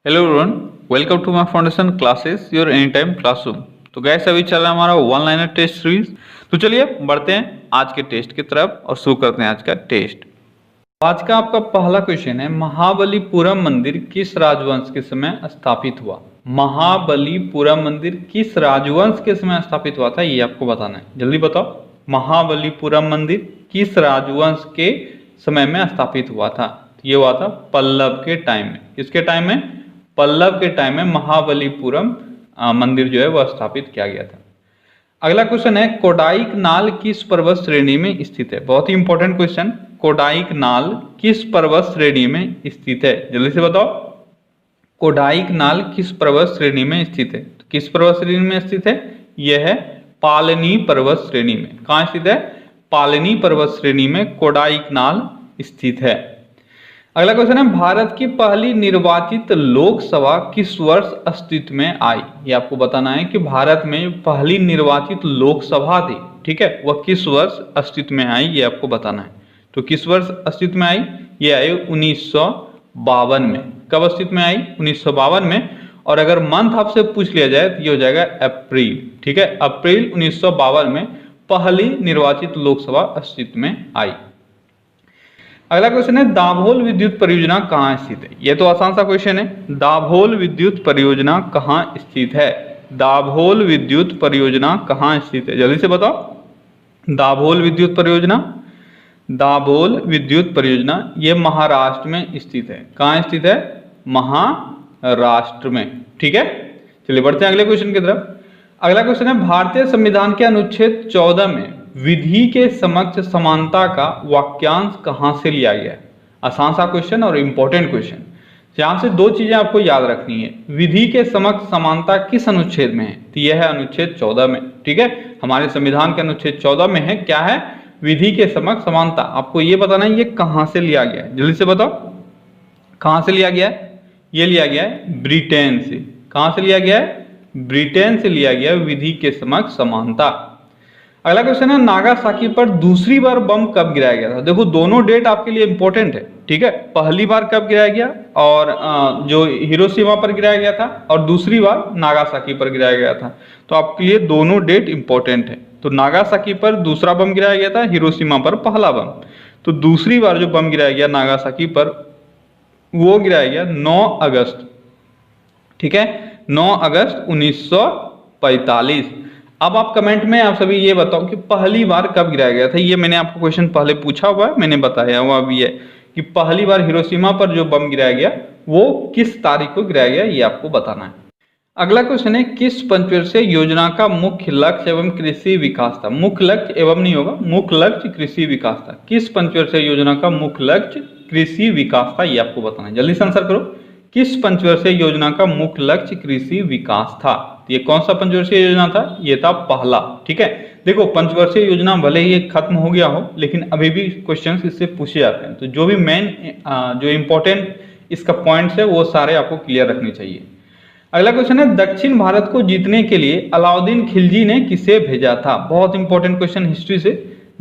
Hello everyone, welcome to my foundation classes your any time classroom. तो गैस अभी चल रहा है हमारा वन लाइनर टेस्ट सीरीज। तो चलिए बढ़ते हैं आज के टेस्ट की तरफ और शुरू करते हैं आज का टेस्ट। आज का आपका पहला क्वेश्चन है, महाबलीपुरम मंदिर किस राजवंश के समय स्थापित हुआ? महाबलीपुरम मंदिर किस राजवंश के समय स्थापित हुआ था, ये आपको बताना है। जल्दी बताओ, महाबलीपुरम मंदिर किस राजवंश के समय में स्थापित हुआ था? ये हुआ था पल्लव के टाइम में। किसके टाइम में? पल्लव के टाइम में महाबलीपुरम मंदिर जो है वह स्थापित किया गया था। अगला क्वेश्चन है, कोडाइकनाल किस पर्वत श्रेणी में स्थित है? बहुत ही इंपॉर्टेंट क्वेश्चन। कोडाइकनाल किस पर्वत श्रेणी में स्थित है? जल्दी से बताओ, कोडाइकनाल किस पर्वत श्रेणी में स्थित है? तो किस पर्वत श्रेणी में स्थित है? यह है पालनी पर्वत श्रेणी में। कहाँ स्थित है? पालनी पर्वत श्रेणी में कोडाइकनाल स्थित है। अगला क्वेश्चन है, भारत की पहली निर्वाचित लोकसभा किस वर्ष अस्तित्व में आई? ये आपको बताना है कि भारत में पहली निर्वाचित लोकसभा थी, ठीक है, वह किस वर्ष अस्तित्व में आई, ये आपको बताना है। तो किस वर्ष अस्तित्व में आई? ये आई 1952 में। कब अस्तित्व में आई? 1952 में। और अगर मंथ आपसे पूछ लिया जाए तो ये हो जाएगा अप्रैल, ठीक है। अप्रैल 1952 में पहली निर्वाचित लोकसभा अस्तित्व में आई। अगला क्वेश्चन है, दाभोल विद्युत परियोजना कहाँ स्थित है? यह तो आसान सा क्वेश्चन है। दाभोल विद्युत परियोजना कहाँ स्थित है? दाभोल विद्युत परियोजना कहाँ स्थित है? जल्दी से बताओ। दाभोल विद्युत परियोजना, दाभोल विद्युत परियोजना ये महाराष्ट्र में स्थित है। कहाँ स्थित है? महाराष्ट्र में, ठीक है। चलिए बढ़ते हैं अगले क्वेश्चन की तरफ। अगला क्वेश्चन है, भारतीय संविधान के अनुच्छेद 14 में विधि के समक्ष समानता का वाक्यांश कहां से लिया गया है? आसान सा क्वेश्चन और इंपॉर्टेंट क्वेश्चन। यहां से दो चीजें आपको याद रखनी है। विधि के समक्ष समानता किस अनुच्छेद में है? तो यह है अनुच्छेद 14 में, ठीक है। हमारे संविधान के अनुच्छेद 14 में है, क्या है? विधि के समक्ष समानता। आपको यह बताना है ये कहां से लिया गया है। जल्दी से बताओ, कहां से लिया गया है? यह लिया गया है ब्रिटेन से। कहां से लिया गया है? ब्रिटेन से लिया गया विधि के समक्ष समानता। अगला क्वेश्चन है, नागासाकी पर दूसरी बार बम कब गिराया गया था? देखो दोनों डेट आपके लिए इंपॉर्टेंट है, ठीक है। पहली बार कब गिराया गया, और जो हिरोशिमा पर गिराया गया था, और दूसरी बार नागासाकी पर गिराया गया था। तो आपके लिए दोनों डेट इंपॉर्टेंट है। तो नागासाकी पर दूसरा बम गिराया गया था, हिरोशिमा पर पहला बम। तो दूसरी बार जो बम गिराया गया नागासाकी पर, वो गिराया गया 9 अगस्त, ठीक है, 9 अगस्त 1945। अब आप कमेंट में आप सभी ये बताओ कि पहली बार कब गिराया गया था। ये मैंने आपको क्वेश्चन पहले पूछा हुआ है, मैंने बताया हुआ भी है कि पहली बार हिरोशिमा पर जो बम गिराया गया वो किस तारीख को गिराया गया, ये आपको बताना है। अगला क्वेश्चन है, किस पंचवर्षीय योजना का मुख्य लक्ष्य एवं कृषि विकास था? मुख्य लक्ष्य एवं नहीं होगा, मुख्य लक्ष्य कृषि विकास था। किस पंचवर्षीय योजना का मुख्य लक्ष्य कृषि विकास था, ये आपको बताना है। जल्दी से आंसर करो। किस पंचवर्षीय योजना का मुख्य लक्ष्य कृषि विकास था? ये कौन सा पंचवर्षीय योजना था? ये था पहला, ठीक है। देखो पंचवर्षीय योजना भले ही खत्म हो गया हो, लेकिन अभी भी क्वेश्चंस इससे पूछे जाते हैं। तो जो भी मेन जो इंपॉर्टेंट इसका पॉइंट्स है वो सारे आपको क्लियर रखने चाहिए। अगला क्वेश्चन है, दक्षिण भारत को जीतने के लिए अलाउद्दीन खिलजी ने किसे भेजा था? बहुत इंपॉर्टेंट क्वेश्चन हिस्ट्री से।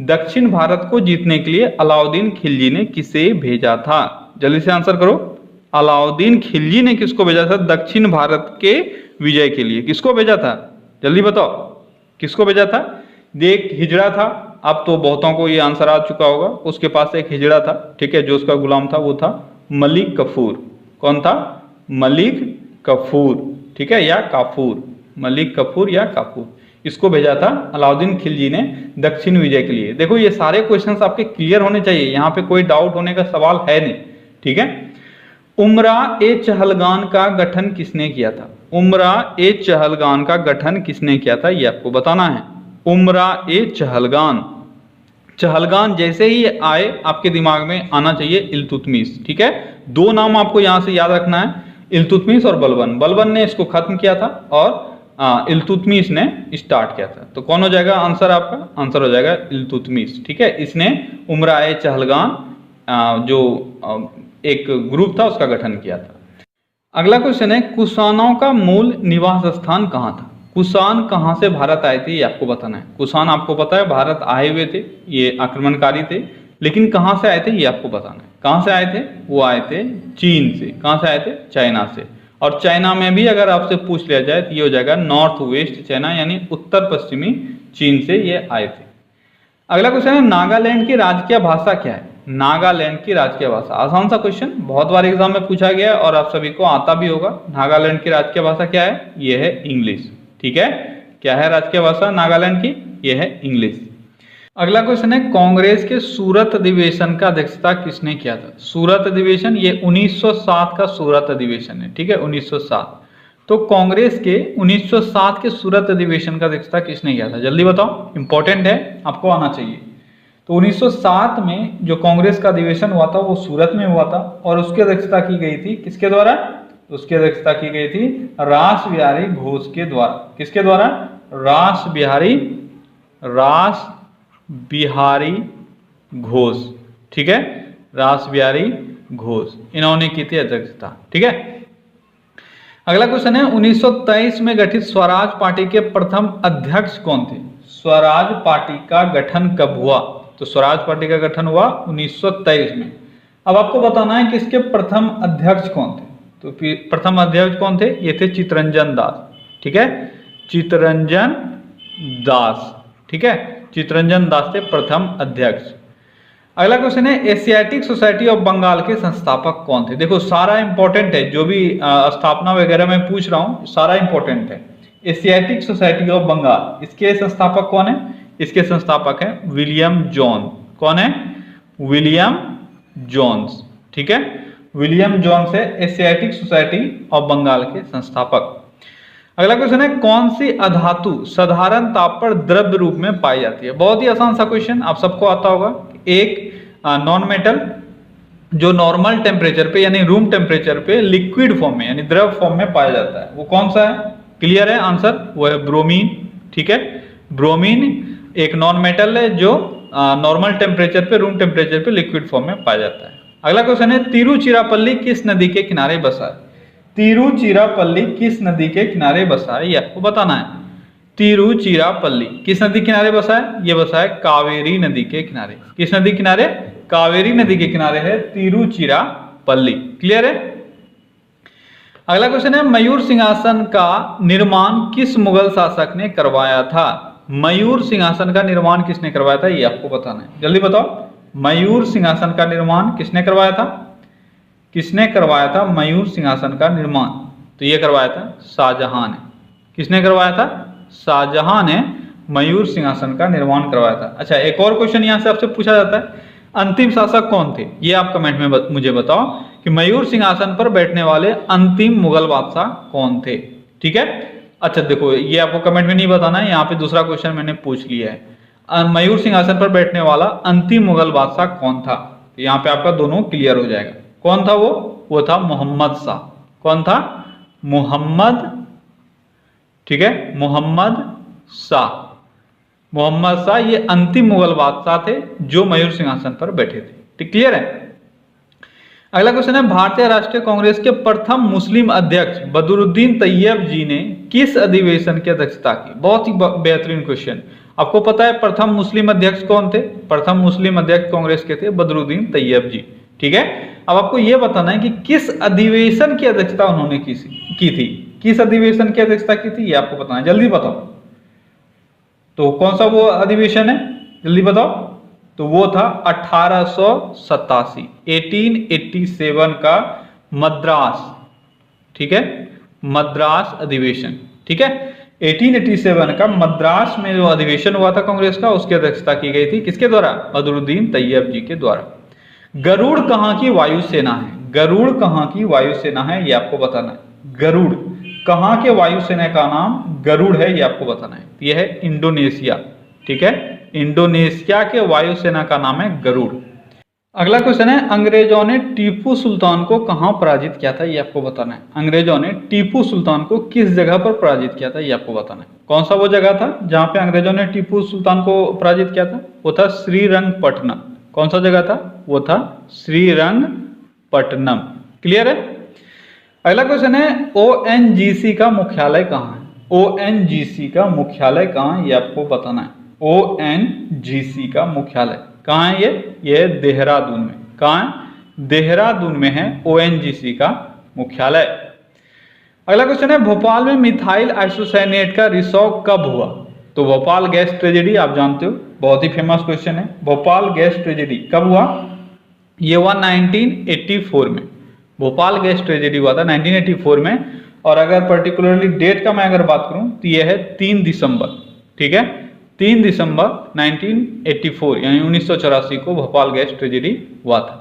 दक्षिण भारत को जीतने के लिए अलाउद्दीन खिलजी ने किसे भेजा था? जल्दी से आंसर करो। अलाउद्दीन खिलजी ने किसको भेजा था दक्षिण भारत के विजय के लिए? किसको भेजा था? जल्दी बताओ, किसको भेजा था? देख, हिजड़ा था। अब तो बहुतों को ये आंसर आ चुका होगा। उसके पास एक हिजड़ा था, ठीक है, जो उसका गुलाम था, वो था मलिक कफूर। कौन था? मलिक कफूर, ठीक है, या काफूर, मलिक कफूर या काफूर। इसको भेजा था अलाउद्दीन खिलजी ने दक्षिण विजय के लिए। देखो ये सारे क्वेश्चंस आपके क्लियर होने चाहिए, यहाँ पे कोई डाउट होने का सवाल है नहीं, ठीक है। उमरा ए चहलगान का गठन किसने किया था? उमरा ए चहलगान का गठन किसने किया था, ये आपको बताना है। उमरा ए चहलगान, चहलगान जैसे ही आए आपके दिमाग में आना चाहिए इल्तुतमिश, ठीक है। दो नाम आपको यहां से याद रखना है, इल्तुतमिश और बलबन। बलबन ने इसको खत्म किया था और इल्तुतमिश ने स्टार्ट किया था। तो कौन हो जाएगा आंसर? आपका आंसर हो जाएगा इल्तुतमिश, ठीक है। इसने उमरा ए चहलगान जो एक ग्रुप था उसका गठन किया था। अगला क्वेश्चन है, कुषाणों का मूल निवास स्थान कहाँ था? कुषाण कहाँ से भारत आए थे, ये आपको बताना है। कुषाण आपको पता है भारत आए हुए थे, ये आक्रमणकारी थे, लेकिन कहाँ से आए थे ये आपको बताना है। कहाँ से आए थे? वो आए थे चीन से। कहाँ से आए थे? चाइना से। और चाइना में भी अगर आपसे पूछ लिया जाए तो ये हो जाएगा नॉर्थ वेस्ट चाइना, यानी उत्तर पश्चिमी चीन से ये आए थे। अगला क्वेश्चन है नागालैंड की राजकीय भाषा क्या है? नागालैंड की राजकीय भाषा, आसान सा क्वेश्चन, बहुत बार एग्जाम में पूछा गया है और आप सभी को आता भी होगा। नागालैंड की राजकीय भाषा क्या है? ये है इंग्लिश। ठीक है, क्या है राजकीय भाषा नागालैंड की? ये है इंग्लिश। अगला क्वेश्चन है कांग्रेस के सूरत अधिवेशन का अध्यक्षता किसने किया था? सूरत अधिवेशन ये 1907 का सूरत अधिवेशन है। ठीक है, 1907। तो कांग्रेस के 1907 के सूरत अधिवेशन का अध्यक्षता किसने किया था? जल्दी बताओ, इंपॉर्टेंट है, आपको आना चाहिए। तो 1907 में जो कांग्रेस का अधिवेशन हुआ था वो सूरत में हुआ था और उसकी अध्यक्षता की गई थी किसके द्वारा? उसकी अध्यक्षता की गई थी रास बिहारी घोष के द्वारा। किसके द्वारा? रास बिहारी घोष। ठीक है, रास बिहारी घोष, इन्होंने की थी अध्यक्षता। ठीक है, अगला क्वेश्चन है 1923 में गठित स्वराज पार्टी के प्रथम अध्यक्ष कौन थे? स्वराज पार्टी का गठन कब हुआ? तो स्वराज पार्टी का गठन हुआ 1923 में। अब आपको बताना है कि इसके प्रथम अध्यक्ष कौन थे। तो प्रथम अध्यक्ष कौन थे? ये थे चित्तरंजन दास। ठीक है, चित्तरंजन दास। ठीक है, चित्तरंजन दास थे प्रथम अध्यक्ष। अगला क्वेश्चन है एशियाटिक सोसाइटी ऑफ बंगाल के संस्थापक कौन थे? देखो सारा इंपॉर्टेंट है, जो भी स्थापना वगैरह मैं पूछ रहा हूं सारा इंपॉर्टेंट है। एशियाटिक सोसाइटी ऑफ बंगाल, इसके संस्थापक कौन है? इसके संस्थापक है विलियम जोन। कौन है? William Jones. ठीक है, विलियम जोन्स है एशियाटिक सोसाइटी ऑफ बंगाल के संस्थापक। अगला क्वेश्चन है कौन सी अधातु साधारण ताप पर द्रव्य रूप में पाई जाती है? बहुत ही आसान सा क्वेश्चन, आप सबको आता होगा। एक नॉन मेटल जो नॉर्मल टेम्परेचर पे यानी रूम टेम्परेचर पे लिक्विड फॉर्म में यानी द्रव फॉर्म में पाया जाता है, वो कौन सा है? क्लियर है आंसर? वो है ब्रोमीन। ठीक है, ब्रोमीन एक नॉन मेटल है जो नॉर्मल टेम्परेचर पे रूम टेम्परेचर पे लिक्विड फॉर्म में पाया जाता है। अगला क्वेश्चन है तिरुचिरापल्ली किस नदी के किनारे बसा है? तिरुचिरापल्ली किस नदी के किनारे बसा है, ये आपको बताना है। तिरुचिरापल्ली किस नदी किनारे बसा है? ये बसा है कावेरी नदी के किनारे। किस नदी किनारे? कावेरी नदी के किनारे है तिरुचिरापल्ली। क्लियर है? अगला क्वेश्चन है मयूर सिंहासन का निर्माण किस मुगल शासक ने करवाया था? मयूर सिंहासन का निर्माण किसने करवाया था, ये आपको बताना है। जल्दी बताओ, मयूर सिंहासन का निर्माण किसने करवाया था? किसने करवाया था मयूर सिंहासन का निर्माण? तो ये करवाया था शाहजहां ने। किसने करवाया था? शाहजहां ने मयूर सिंहासन का निर्माण करवाया था। अच्छा, एक और क्वेश्चन यहां से आपसे पूछा जाता है, अंतिम शासक कौन थे? ये आप कमेंट में मुझे बताओ कि मयूर सिंहासन पर बैठने वाले अंतिम मुगल बादशाह कौन थे। ठीक है, अच्छा देखो ये आपको कमेंट में नहीं बताना है, यहाँ पे दूसरा क्वेश्चन मैंने पूछ लिया है, मयूर सिंहासन पर बैठने वाला अंतिम मुगल बादशाह कौन था? तो यहाँ पे आपका दोनों क्लियर हो जाएगा। कौन था वो था मोहम्मद शाह। कौन था? मोहम्मद। ठीक है, मोहम्मद शाह। मोहम्मद शाह ये अंतिम मुगल बादशाह थे जो मयूर सिंहासन पर बैठे थे। ठीक, क्लियर है? अगला क्वेश्चन है भारतीय राष्ट्रीय कांग्रेस के प्रथम मुस्लिम अध्यक्ष बदरुद्दीन तैयब जी ने किस अधिवेशन की अध्यक्षता की? बहुत ही बेहतरीन क्वेश्चन। आपको पता है प्रथम मुस्लिम अध्यक्ष कौन थे? प्रथम मुस्लिम अध्यक्ष कांग्रेस के थे बदरुद्दीन तैयब जी। ठीक है, अब आपको यह बताना है कि किस अधिवेशन की अध्यक्षता उन्होंने की थी। किस अधिवेशन की अध्यक्षता की थी, ये आपको बताना है। जल्दी बताओ, तो कौन सा वो अधिवेशन है? जल्दी बताओ। तो वो था 1887 1887 का मद्रास। ठीक है, मद्रास अधिवेशन। ठीक है, 1887 का मद्रास में जो अधिवेशन हुआ था कांग्रेस का, उसकी अध्यक्षता की गई थी किसके द्वारा? बदरुद्दीन तैयब जी के द्वारा। गरुड़ कहाँ की वायुसेना है? गरुड़ कहाँ की वायुसेना है, ये आपको बताना है। गरुड़ कहाँ के वायुसेना का नाम गरुड़ है, ये आपको बताना है। यह है इंडोनेशिया। ठीक है, इंडोनेशिया के वायुसेना का नाम है गरुड़। अगला क्वेश्चन है अंग्रेजों ने टीपू सुल्तान को कहां पराजित किया था, ये आपको बताना है। अंग्रेजों ने टीपू सुल्तान को किस जगह पर पराजित किया था, ये आपको बताना है। कौन सा वो जगह था जहां पे अंग्रेजों ने टीपू सुल्तान को पराजित किया था? वो था श्रीरंगपट्टनम। कौन सा जगह था? वो था श्रीरंगपट्टनम। क्लियर है? अगला क्वेश्चन है ओएनजीसी का मुख्यालय कहाँ है? ओएनजीसी का मुख्यालय कहाँ है, ये आपको बताना है। ओएनजीसी का मुख्यालय कहाँ है? ये देहरादून में। कहाँ है? देहरादून में है ओएनजीसी का मुख्यालय। अगला क्वेश्चन है भोपाल में मिथाइल आइसोसाइनेट का रिसाव कब हुआ? तो भोपाल गैस ट्रेजेडी आप जानते हो, बहुत ही फेमस क्वेश्चन है। भोपाल गैस ट्रेजेडी कब हुआ? ये हुआ 1984 में। भोपाल गैस ट्रेजेडी हुआ था 1984 में। और अगर पर्टिकुलरली डेट का मैं अगर बात करूं तो यह है 3 दिसंबर, ठीक है, 3 दिसंबर 1984 यानी 1984 को भोपाल गैस ट्रेजेडी हुआ था।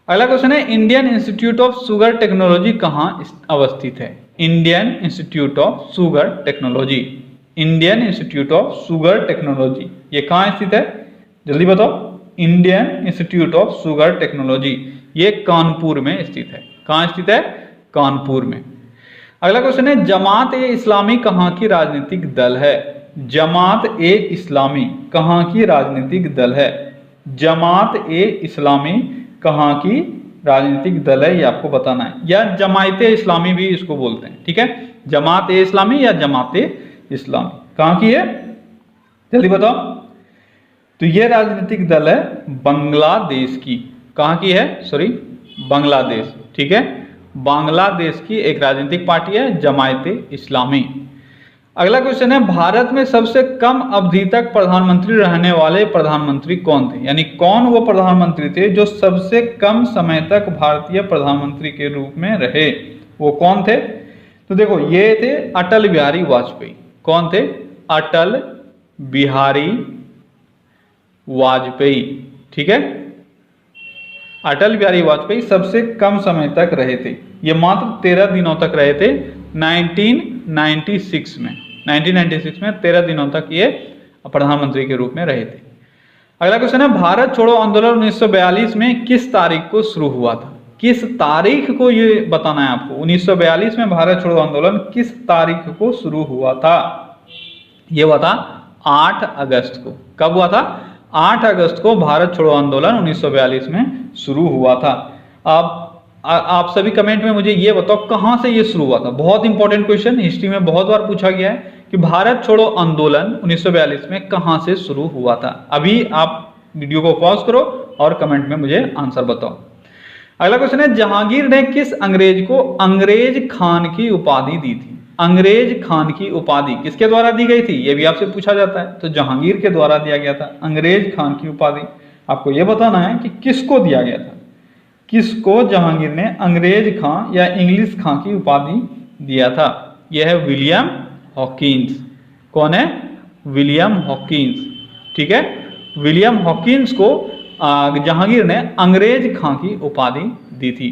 अगला क्वेश्चन है Indian institute of sugar technology कहाँ अवस्थित है? Indian institute of sugar technology, Indian institute of sugar technology ये कहाँ स्थित है? जल्दी बताओ। Indian institute of sugar technology ये कानपुर में स्थित है। कहाँ स्थित है? कानपुर में। अगला क्वेश्चन है जमात ए इस्लामी कहाँ की राजनीतिक दल है? जमात ए इस्लामी कहाँ की राजनीतिक दल है? जमात ए इस्लामी कहाँ की राजनीतिक दल है ये आपको बताना है, या जमायते इस्लामी भी इसको बोलते हैं, ठीक है, जमात ए इस्लामी या जमाते इस्लामी कहाँ की है? जल्दी बताओ। तो ये राजनीतिक दल है बांग्लादेश की। कहाँ की है? सॉरी, बांग्लादेश, ठीक है, बांग्लादेश की एक राजनीतिक पार्टी है जमायते इस्लामी। अगला क्वेश्चन है भारत में सबसे कम अवधि तक प्रधानमंत्री रहने वाले प्रधानमंत्री कौन थे? यानी कौन वो प्रधानमंत्री थे जो सबसे कम समय तक भारतीय प्रधानमंत्री के रूप में रहे? वो कौन थे? तो देखो ये थे अटल बिहारी वाजपेयी। कौन थे? अटल बिहारी वाजपेयी, ठीक है, अटल बिहारी वाजपेयी सबसे कम समय तक रहे थे। ये मात्र 13 दिनों तक रहे थे 1996 में। 1996 में 13 दिनों तक ये प्रधानमंत्री के रूप में रहे थे। अगला क्वेश्चन है भारत छोड़ो आंदोलन 1942 में किस तारीख को शुरू हुआ था? किस तारीख को ये बताना है आपको। 1942 में भारत छोड़ो आंदोलन किस तारीख को शुरू हुआ था? ये हुआ था 8 अगस्त को। कब हुआ था? 8 अगस्त को भारत छोड़ो आंदोलन 1942 में शुरू हुआ था। आप सभी कमेंट में मुझे ये बताओ कहां से ये शुरू हुआ था। बहुत इंपॉर्टेंट क्वेश्चन, हिस्ट्री में बहुत बार पूछा गया है कि भारत छोड़ो आंदोलन 1942 में कहां से शुरू हुआ था। अभी आप वीडियो को पॉज करो और कमेंट में मुझे आंसर बताओ। अगला क्वेश्चन है जहांगीर ने किस अंग्रेज को अंग्रेज खान की उपाधि दी थी? अंग्रेज खान की उपाधि किसके द्वारा दी गई थी? यह भी आपसे पूछा जाता है। तो जहांगीर के द्वारा दिया गया था अंग्रेज खान की उपाधि। आपको यह बताना है कि किसको दिया गया था, किसको जहांगीर ने अंग्रेज खां या इंग्लिश खां की उपाधि दिया था। यह है विलियम हॉकिंस। कौन है? विलियम हॉकिंस, ठीक है, विलियम हॉकिंस को जहांगीर ने अंग्रेज खां की उपाधि दी थी।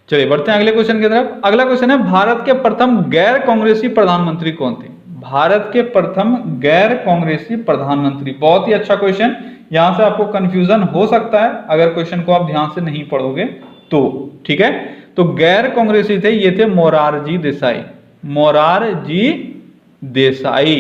चलिए बढ़ते हैं अगले क्वेश्चन की तरफ। अगला क्वेश्चन है भारत के प्रथम गैर कांग्रेसी प्रधानमंत्री कौन थे? भारत के प्रथम गैर कांग्रेसी प्रधानमंत्री। बहुत ही अच्छा क्वेश्चन। यहां से आपको कंफ्यूजन हो सकता है अगर क्वेश्चन को आप ध्यान से नहीं पढ़ोगे तो, ठीक है। तो गैर कांग्रेसी थे, ये थे मोरारजी देसाई। मोरारजी देसाई,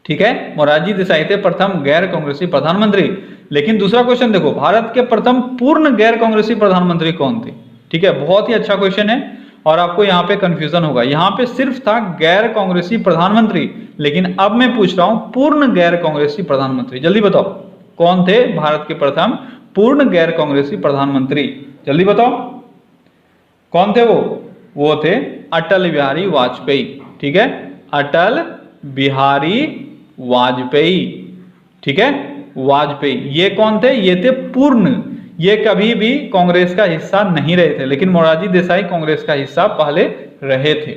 ठीक है, मोरारजी देसाई थे प्रथम गैर कांग्रेसी प्रधानमंत्री। लेकिन दूसरा क्वेश्चन देखो, भारत के प्रथम पूर्ण गैर कांग्रेसी प्रधानमंत्री कौन थे? ठीक है, बहुत ही अच्छा क्वेश्चन है और आपको यहाँ पे कंफ्यूजन होगा। यहाँ पे सिर्फ था गैर कांग्रेसी प्रधानमंत्री, लेकिन अब मैं पूछ रहा हूं पूर्ण गैर कांग्रेसी प्रधानमंत्री। जल्दी बताओ कौन थे भारत के प्रथम पूर्ण गैर कांग्रेसी प्रधानमंत्री? जल्दी बताओ कौन थे वो थे अटल बिहारी वाजपेयी, ठीक है, अटल बिहारी वाजपेयी, ठीक है, वाजपेयी। ये कौन थे? ये थे पूर्ण, ये कभी भी कांग्रेस का हिस्सा नहीं रहे थे, लेकिन मोरारजी देसाई कांग्रेस का हिस्सा पहले रहे थे।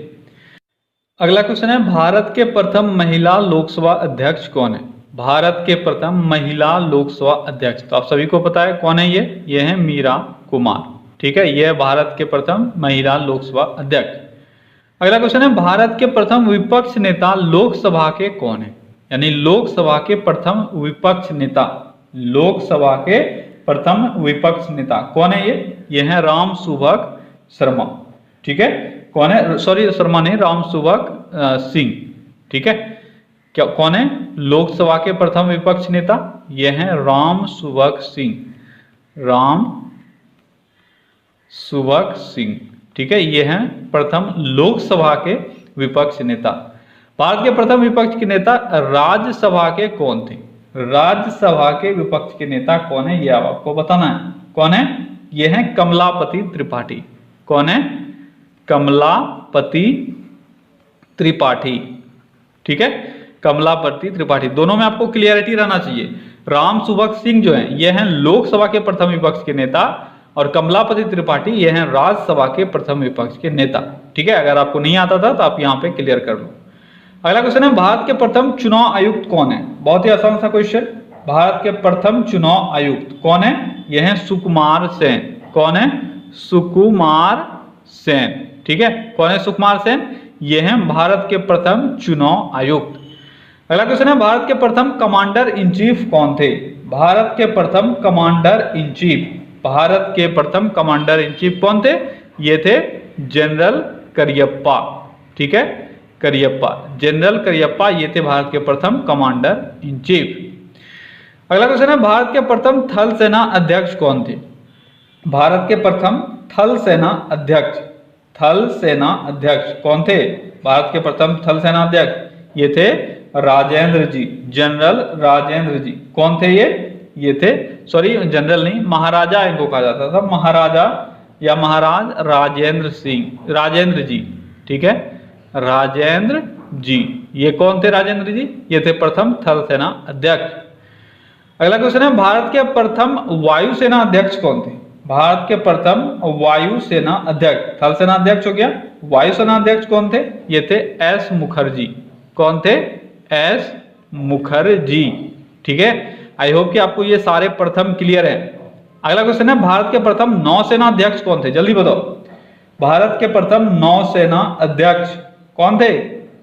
अगला क्वेश्चन है भारत के प्रथम महिला लोकसभा अध्यक्ष कौन है? भारत के प्रथम महिला लोकसभा अध्यक्ष, तो आप सभी को पता है कौन है ये है मीरा कुमार, ठीक है, ये है भारत के प्रथम महिला लोकसभा अध्यक्ष। अगला क्वेश्चन है भारत के प्रथम विपक्ष नेता लोकसभा के कौन है? यानी लोकसभा के प्रथम विपक्ष नेता, लोकसभा के प्रथम विपक्ष नेता कौन है? ये है राम सुभग शर्मा, ठीक है, कौन है? सॉरी शर्मा नहीं, राम सुभग सिंह, ठीक है, क्या कौन है लोकसभा के प्रथम विपक्ष नेता? ये है राम सुभग सिंह, राम सुभग सिंह, ठीक है, ये है प्रथम लोकसभा के विपक्ष नेता। भारत के प्रथम विपक्ष के नेता राज्यसभा के कौन थे? राज्यसभा के विपक्ष के नेता कौन है? ये आपको बताना है। कौन है? ये है कमलापति त्रिपाठी। कौन है? कमलापति त्रिपाठी। ठीक है, कमलापति त्रिपाठी, दोनों में आपको क्लियरिटी रहना चाहिए। राम सुभग सिंह जो हैं ये हैं लोकसभा के प्रथम विपक्ष के नेता, और कमलापति त्रिपाठी ये हैं राज्यसभा के प्रथम विपक्ष के नेता। ठीक है, अगर आपको नहीं आता था तो आप यहाँ पे क्लियर कर लो। अगला क्वेश्चन है, भारत के प्रथम चुनाव आयुक्त कौन है? बहुत ही आसान सा क्वेश्चन। भारत के प्रथम चुनाव आयुक्त कौन है? ये हैं सुकुमार सेन। कौन है? सुकुमार सेन। ठीक है, कौन है सुकुमार सेन? ये हैं भारत के प्रथम चुनाव आयुक्त। अगला क्वेश्चन है, भारत के प्रथम कमांडर इन चीफ कौन थे? भारत के प्रथम कमांडर इन चीफ, भारत के प्रथम कमांडर इन चीफ कौन थे? ये थे जनरल करियप्पा। ठीक है, करियप्पा, जनरल करियप्पा ये थे भारत के प्रथम कमांडर इन चीफ। अगला क्वेश्चन है, भारत के प्रथम थल सेना अध्यक्ष कौन थे? भारत के प्रथम थल सेना अध्यक्ष, थल सेना अध्यक्ष कौन थे? भारत के प्रथम थल सेना अध्यक्ष ये थे राजेंद्र जी, जनरल राजेंद्र जी। कौन थे ये थे, सॉरी जनरल नहीं, महाराजा इनको कहा जाता था, महाराजा या महाराज राजेंद्र सिंह, राजेंद्र जी। ठीक है, राजेंद्र जी, ये कौन थे राजेंद्र जी? ये थे प्रथम थल सेना अध्यक्ष। अगला क्वेश्चन है, भारत के प्रथम वायुसेना अध्यक्ष कौन थे? भारत के प्रथम वायुसेना अध्यक्ष, थल सेना अध्यक्ष हो गया, वायुसेना अध्यक्ष कौन थे? ये थे एस मुखर्जी। कौन थे? एस मुखर्जी। ठीक है, आई होप कि आपको ये सारे प्रथम क्लियर है। अगला क्वेश्चन है, भारत के प्रथम नौसेना अध्यक्ष कौन थे? जल्दी बताओ, भारत के प्रथम नौसेना अध्यक्ष कौन थे?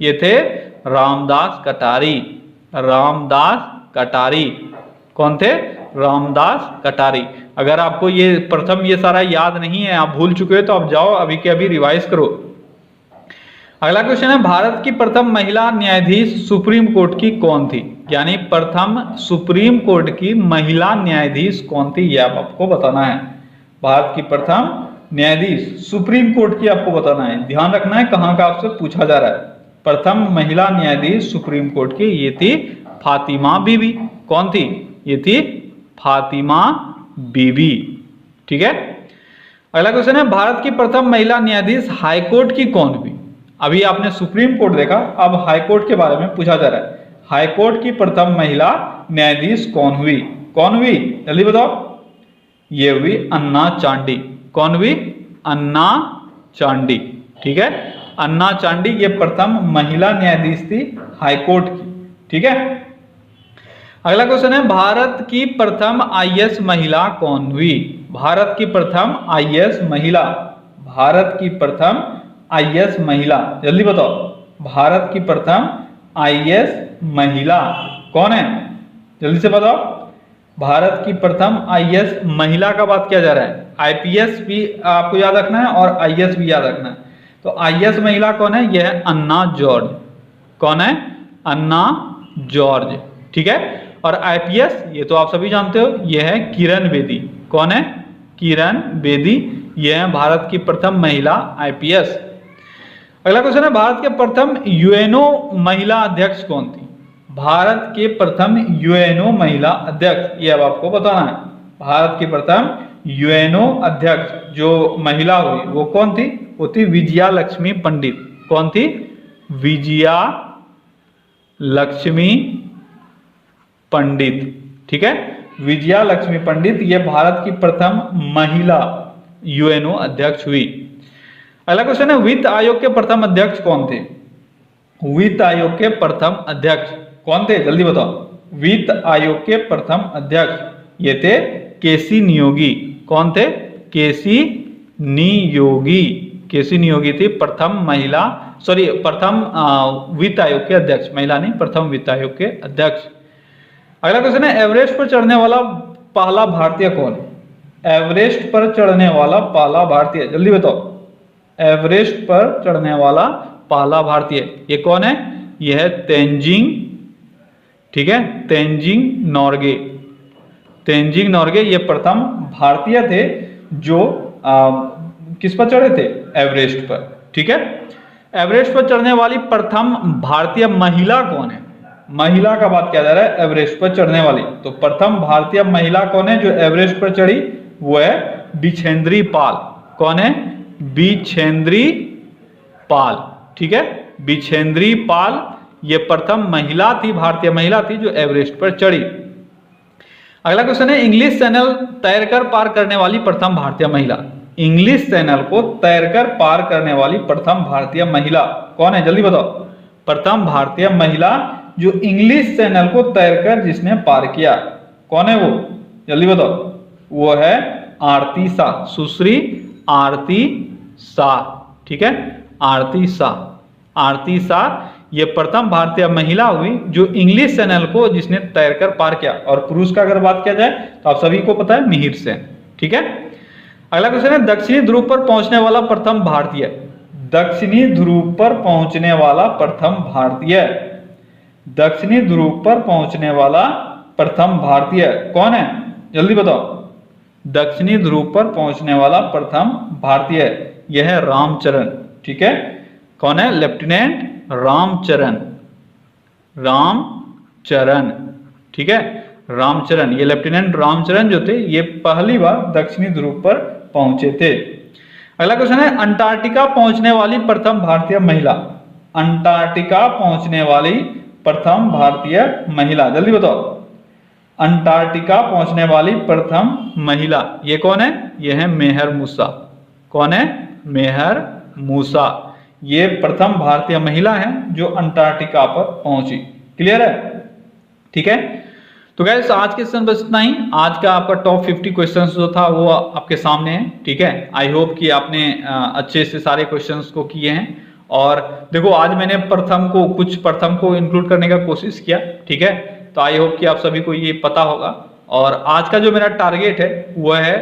ये थे रामदास कटारी, रामदास कटारी। कौन थे? रामदास कटारी। अगर आपको ये प्रथम ये सारा याद नहीं है, आप भूल चुके हो, तो आप जाओ अभी के अभी रिवाइज करो। अगला क्वेश्चन है, भारत की प्रथम महिला न्यायाधीश सुप्रीम कोर्ट की कौन थी? यानी प्रथम सुप्रीम कोर्ट की महिला न्यायाधीश कौन थी, यह आपको बताना है। भारत की प्रथम न्यायाधीश सुप्रीम कोर्ट की आपको बताना है। ध्यान रखना है कहां का आपसे पूछा जा रहा है। प्रथम महिला न्यायाधीश सुप्रीम कोर्ट की ये थी फातिमा बीबी। कौन थी? ये थी फातिमा बीबी। ठीक है, अगला क्वेश्चन है, भारत की प्रथम महिला न्यायाधीश हाईकोर्ट की कौन हुई? अभी आपने सुप्रीम कोर्ट देखा, अब हाईकोर्ट के बारे में पूछा जा रहा है। हाईकोर्ट की प्रथम महिला न्यायाधीश कौन हुई? कौन हुई? जल्दी बताओ। ये हुई अन्ना चांडी। कौन हुई? अन्ना चांडी। ठीक है, अन्ना चांडी ये प्रथम महिला न्यायाधीश थी हाईकोर्ट की। ठीक है, अगला क्वेश्चन है, भारत की प्रथम आईएएस महिला कौन हुई? भारत की प्रथम आईएएस महिला, भारत की प्रथम आईएएस महिला, जल्दी बताओ। भारत की प्रथम आईएएस महिला कौन है? जल्दी से बताओ। भारत की प्रथम आईएएस महिला का बात किया जा रहा है। आईपीएस भी आपको याद रखना है और आईएएस भी याद रखना है। तो आईएएस महिला कौन है? यह है अन्ना जॉर्ज। कौन है? अन्ना जॉर्ज। ठीक है, और आईपीएस ये तो आप सभी जानते हो, यह है किरण बेदी। कौन है? किरण बेदी, यह है भारत की प्रथम महिला आईपीएस। अगला क्वेश्चन है, भारत के प्रथम यूएनओ महिला अध्यक्ष कौन थी? भारत के प्रथम यूएनओ महिला अध्यक्ष, ये अब आपको बताना है। भारत की प्रथम यूएनओ अध्यक्ष जो महिला हुई वो कौन थी? वो थी विजया लक्ष्मी पंडित। कौन थी? विजया लक्ष्मी पंडित। ठीक है, विजया लक्ष्मी पंडित ये भारत की प्रथम महिला यूएनओ अध्यक्ष हुई। अगला क्वेश्चन है, वित्त आयोग के प्रथम अध्यक्ष कौन थे? वित्त आयोग के प्रथम अध्यक्ष कौन थे? जल्दी बताओ। वित्त आयोग के प्रथम अध्यक्ष ये थे केसी नियोगी। कौन थे? केसी नियोगी। केसी नियोगी थी प्रथम महिला, सॉरी प्रथम वित्त आयोग के अध्यक्ष, महिला नहीं, प्रथम वित्त आयोग के अध्यक्ष। अगला क्वेश्चन है, एवरेस्ट पर चढ़ने वाला पहला भारतीय कौन है? एवरेस्ट पर चढ़ने वाला पहला भारतीय, जल्दी बताओ। एवरेस्ट पर चढ़ने वाला पहला भारतीय ये कौन है? यह है तेंजिंग, ठीक है, तेंजिंग नॉर्गे। तेंजिंग नॉर्गे ये प्रथम भारतीय थे जो किस पर चढ़े थे? एवरेस्ट पर। ठीक है, एवरेस्ट पर चढ़ने वाली प्रथम भारतीय महिला कौन है? महिला का बात किया जा रहा है एवरेस्ट पर चढ़ने वाली, तो प्रथम भारतीय महिला कौन है जो एवरेस्ट पर चढ़ी? वो है बिछेंद्री पाल। कौन है? बिछेंद्री पाल, ठीक है, बिछेंद्री पाल ये प्रथम महिला थी, भारतीय महिला थी जो एवरेस्ट पर चढ़ी। अगला क्वेश्चन है इंग्लिश चैनल तैरकर पार करने वाली प्रथम भारतीय महिला। इंग्लिश चैनल को तैरकर पार करने वाली प्रथम भारतीय महिला कौन है, जल्दी बताओ। प्रथम भारतीय महिला जो इंग्लिश चैनल को तैरकर जिसने पार किया कौन है वो, जल्दी बताओ। वो है आरती शाह, सुश्री आरती शाह, ठीक है, आरती शाह। आरती शाह ये प्रथम भारतीय महिला हुई जो इंग्लिश चैनल को जिसने तैरकर पार किया। और पुरुष का अगर बात किया जाए तो आप सभी को पता है मिहिर सेन, ठीक है। अगला क्वेश्चन है दक्षिणी ध्रुव पर पहुंचने वाला प्रथम भारतीय। दक्षिणी ध्रुव पर पहुंचने वाला प्रथम भारतीय, दक्षिणी ध्रुव पर पहुंचने वाला प्रथम भारतीय कौन है, जल्दी बताओ। दक्षिणी ध्रुव पर पहुंचने वाला प्रथम भारतीय यह है रामचरण, ठीक है। कौन है, लेफ्टिनेंट रामचरण, रामचरण, ठीक है, रामचरण। ये लेफ्टिनेंट रामचरण जो थे ये पहली बार दक्षिणी ध्रुव पर पहुंचे थे। अगला क्वेश्चन है अंटार्कटिका पहुंचने वाली प्रथम भारतीय महिला। अंटार्कटिका पहुंचने वाली प्रथम भारतीय महिला, जल्दी बताओ। अंटार्कटिका पहुंचने वाली प्रथम महिला ये कौन है, ये है मेहर मूसा। कौन है, मेहर मूसा। ये प्रथम भारतीय महिला है जो अंटार्कटिका पर पहुंची। क्लियर है, ठीक है। तो गाइस आज के सेशन बस इतना ही। आज का आपका टॉप 50 क्वेश्चंस जो था वो आपके सामने है, ठीक है। आई होप कि आपने अच्छे से सारे क्वेश्चंस को किए हैं। और देखो आज मैंने कुछ प्रथम को इंक्लूड करने का कोशिश किया, ठीक है। तो आई होप कि आप सभी को ये पता होगा। और आज का जो मेरा टारगेट है वो है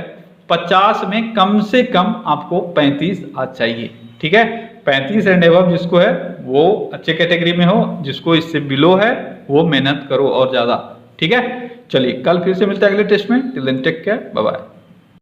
50 में कम से कम आपको 35 आ चाहिए, ठीक है। 35 एंड अबव जिसको है वो अच्छे कैटेगरी में हो, जिसको इससे बिलो है वो मेहनत करो और ज्यादा, ठीक है। चलिए कल फिर से मिलते हैं अगले टेस्ट में। Till then take care, bye bye.